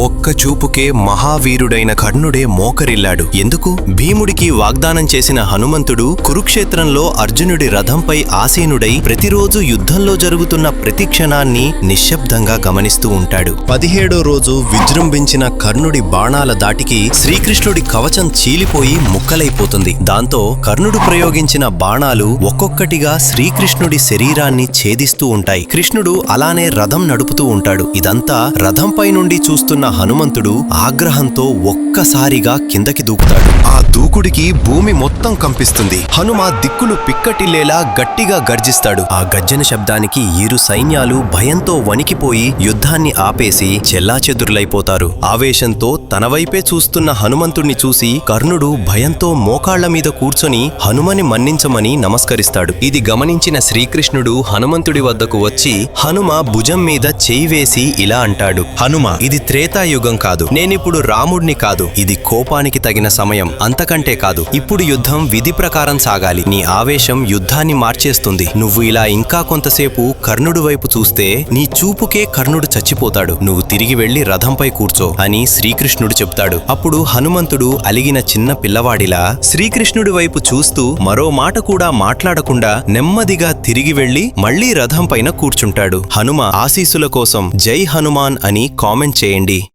ఒక్క చూపుకే మహావీరుడైన కర్ణుడే మోకరిల్లాడు. ఎందుకు? భీముడికి వాగ్దానం చేసిన హనుమంతుడు కురుక్షేత్రంలో అర్జునుడి రథంపై ఆసీనుడై ప్రతిరోజు యుద్ధంలో జరుగుతున్న ప్రతి క్షణాన్ని నిశ్శబ్దంగా గమనిస్తూ ఉంటాడు. 17వ రోజు విజృంభించిన కర్ణుడి బాణాల దాటికి శ్రీకృష్ణుడి కవచం చీలిపోయి ముక్కలైపోతుంది. దాంతో కర్ణుడు ప్రయోగించిన బాణాలు ఒక్కొక్కటిగా శ్రీకృష్ణుడి శరీరాన్ని ఛేదిస్తూ ఉంటాయి. కృష్ణుడు అలానే రథం నడుపుతూ ఉంటాడు. ఇదంతా రథంపై నుండి చూస్తున్న హనుమంతుడు ఆగ్రహంతో ఒక్కసారిగా కిందకి దూకుతాడు. ఆ దూకుడికి భూమి మొత్తం కంపిస్తుంది. హనుమ దిక్కులు పిక్కటిల్లేలా గట్టిగా గర్జిస్తాడు. ఆ గర్జన శబ్దానికి ఇరు సైన్యాలు భయంతో వణికిపోయి యుద్ధాన్ని ఆపేసి చెల్లాచెదురులైపోతారు. ఆవేశంతో తన వైపే చూస్తున్న హనుమంతుణ్ణి చూసి కర్ణుడు భయంతో మోకాళ్ల మీద కూర్చొని హనుమని మన్నించమని నమస్కరిస్తాడు. ఇది గమనించిన శ్రీకృష్ణుడు హనుమంతుడి వద్దకు వచ్చి హనుమ భుజం మీద చేయి వేసి ఇలా అంటాడు, హనుమ, ఇది త్రేతాయుగం కాదు. నేనిప్పుడు రాముడిని కాదు. ఇది కోపానికి తగిన సమయం. అంతకంటే కాదు. ఇప్పుడు యుద్ధం విధి ప్రకారం సాగాలి. నీ ఆవేశం యుద్ధాన్ని మార్చేస్తుంది. నువ్వు ఇలా ఇంకా కొంతసేపు కర్ణుడు వైపు చూస్తే నీ చూపుకే కర్ణుడు చచ్చిపోతాడు. నువ్వు తిరిగి వెళ్లి రథంపై కూర్చో అని శ్రీకృష్ణుడు చెప్తాడు. అప్పుడు హనుమంతుడు అలిగిన చిన్న పిల్లవాడిలా శ్రీకృష్ణుడి వైపు చూస్తూ మరో మాట కూడా మాట్లాడకుండా నెమ్మదిగా తిరిగి వెళ్లి మళ్లీ రథం పైన కూర్చుంటాడు. హనుమ ఆశీస్సుల కోసం జై హనుమాన్ అని కామెంట్ చేయండి.